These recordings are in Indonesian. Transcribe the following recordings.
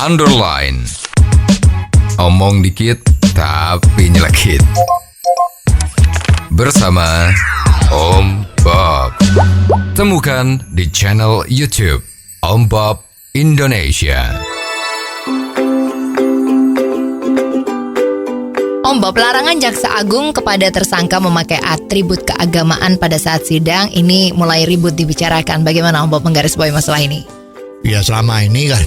underline. Omong dikit tapi nyelekit. Bersama Om Bob. Temukan di channel YouTube Om Bob Indonesia. Om Bob, larangan Jaksa Agung kepada tersangka memakai atribut keagamaan pada saat sidang ini mulai ribut dibicarakan. Bagaimana Om Bob menggarisbawahi masalah ini? Ya selama ini kan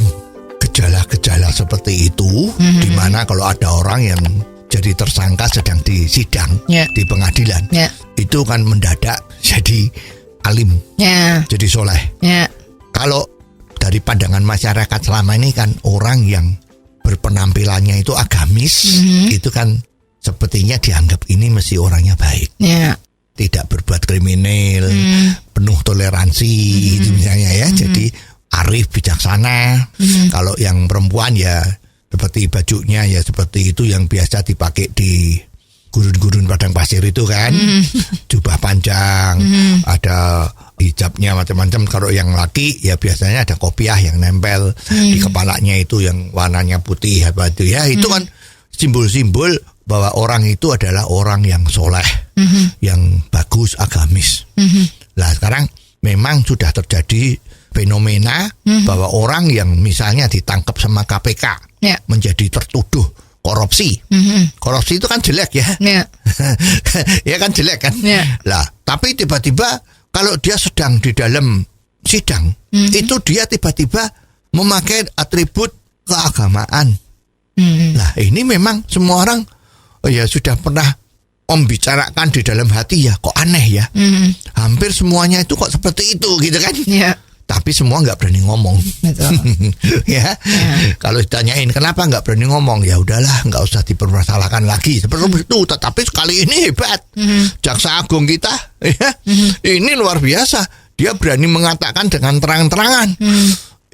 gejala-gejala seperti itu, di mana kalau ada orang yang jadi tersangka sedang di sidang di pengadilan, itu kan mendadak jadi alim, jadi soleh. Kalau dari pandangan masyarakat selama ini kan orang yang berpenampilannya itu agamis, itu kan sepertinya dianggap ini mesti orangnya baik, tidak berbuat kriminal, penuh toleransi, itu misalnya ya. Jadi arif, bijaksana. Kalau yang perempuan ya seperti bajunya ya seperti itu yang biasa dipakai di gurun-gurun padang pasir itu kan, jubah panjang, ada hijabnya macam-macam. Kalau yang laki ya biasanya ada kopiah yang nempel di kepalanya itu yang warnanya putih apa itu ya. Itu kan simbol-simbol bahwa orang itu adalah orang yang soleh, yang bagus, agamis. Nah sekarang memang sudah terjadi fenomena bahwa orang yang misalnya ditangkap sama KPK menjadi tertuduh korupsi. Korupsi itu kan jelek ya. Ya kan jelek kan. Lah, tapi tiba-tiba kalau dia sedang di dalam sidang, itu dia tiba-tiba memakai atribut keagamaan. Nah, ini memang semua orang ya sudah pernah membicarakan di dalam hati ya, kok aneh ya. Hampir semuanya itu kok seperti itu gitu kan. Tapi semua nggak berani ngomong. ya. Kalau ditanyain kenapa nggak berani ngomong, ya udahlah nggak usah dipermasalahkan lagi seperti itu. Tetapi sekali ini hebat, Jaksa Agung kita, ya, ini luar biasa. Dia berani mengatakan dengan terang-terangan.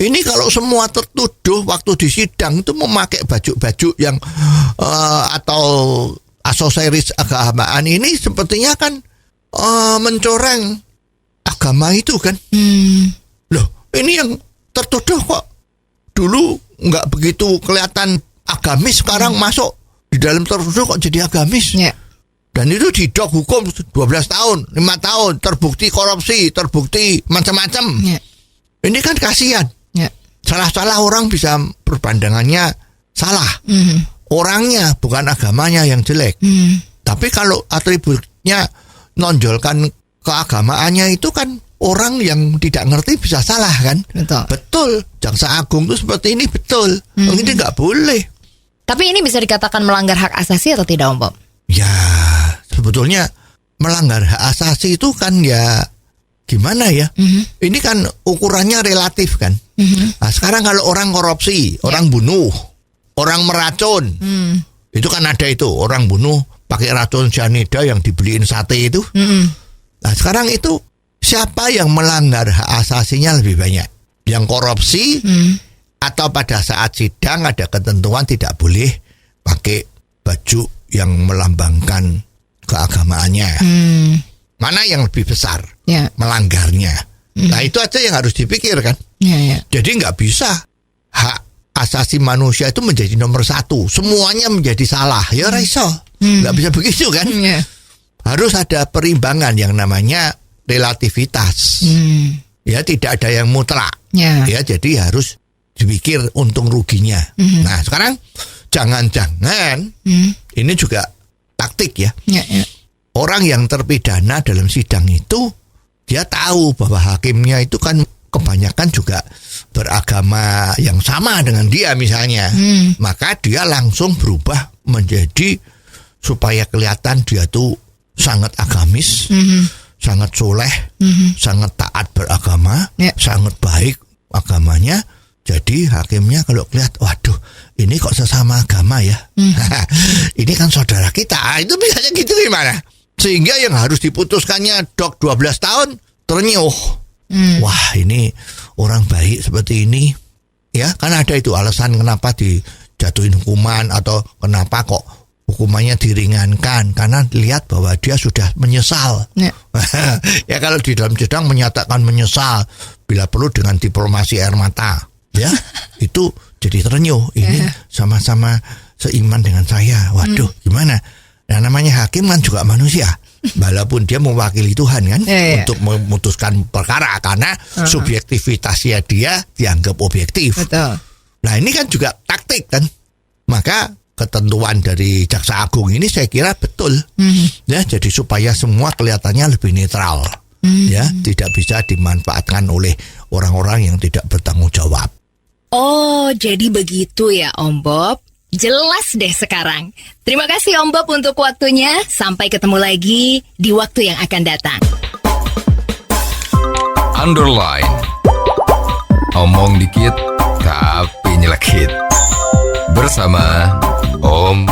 Ini kalau semua tertuduh waktu di sidang itu memakai baju-baju yang atau aksesoris keagamaan ini sepertinya kan mencoreng agama itu kan. Loh, ini yang tertuduh kok dulu nggak begitu kelihatan agamis, sekarang masuk di dalam tertuduh kok jadi agamis. Dan itu didok hukum 12 tahun, 5 tahun, terbukti korupsi, terbukti macam-macam. Ini kan kasihan. Salah-salah orang bisa berpandangannya salah. Orangnya bukan agamanya yang jelek. Tapi kalau atributnya nonjolkan keagamaannya itu kan orang yang tidak ngerti bisa salah kan. Betul. Jaksa Agung itu seperti ini betul. Ini nggak boleh. Tapi ini bisa dikatakan melanggar hak asasi atau tidak Om Bob? Ya sebetulnya melanggar hak asasi itu kan ya gimana ya. Ini kan ukurannya relatif kan. Nah, sekarang kalau orang korupsi, orang bunuh, orang meracun, itu kan ada itu orang bunuh pakai racun cyanida yang dibeliin sate itu. Nah sekarang itu siapa yang melanggar hak asasinya lebih banyak? Yang korupsi atau pada saat sidang ada ketentuan tidak boleh pakai baju yang melambangkan keagamaannya. Mana yang lebih besar melanggarnya? Nah itu aja yang harus dipikirkan. Jadi nggak bisa hak asasi manusia itu menjadi nomor satu, semuanya menjadi salah. Ya raiso, nggak bisa begitu kan? Harus ada perimbangan yang namanya relativitas. Ya tidak ada yang mutlak. Ya jadi harus dipikir untung ruginya. Nah sekarang jangan-jangan ini juga taktik ya. Orang yang terpidana dalam sidang itu dia tahu bahwa hakimnya itu kan kebanyakan juga beragama yang sama dengan dia misalnya. Maka dia langsung berubah menjadi supaya kelihatan dia tuh sangat agamis, sangat soleh, sangat taat beragama, sangat baik agamanya. Jadi hakimnya kalau lihat, waduh, ini kok sesama agama ya. Ini kan saudara kita. Itu biasanya gitu gimana? Sehingga yang harus diputuskannya 12 tahun ternyuh. Wah, ini orang baik seperti ini. Ya, kan ada itu alasan kenapa dijatuhin hukuman atau kenapa kok hukumannya diringankan, karena lihat bahwa dia sudah menyesal. Ya kalau di dalam sidang menyatakan menyesal, bila perlu dengan diplomasi air mata. Ya, itu jadi terenyuh. Ini sama-sama seiman dengan saya. Waduh, gimana? Nah, namanya hakim kan juga manusia. Walaupun dia mewakili Tuhan kan untuk memutuskan perkara karena subjektivitasnya dia dianggap objektif. Betul. Nah, ini kan juga taktik kan. Maka ketentuan dari Jaksa Agung ini saya kira betul. Ya, jadi supaya semua kelihatannya lebih netral. Ya, tidak bisa dimanfaatkan oleh orang-orang yang tidak bertanggung jawab. Oh, jadi begitu ya Om Bob. Jelas deh sekarang. Terima kasih Om Bob untuk waktunya. Sampai ketemu lagi di waktu yang akan datang. Underline. Omong dikit tapi nyelekit. Bersama Om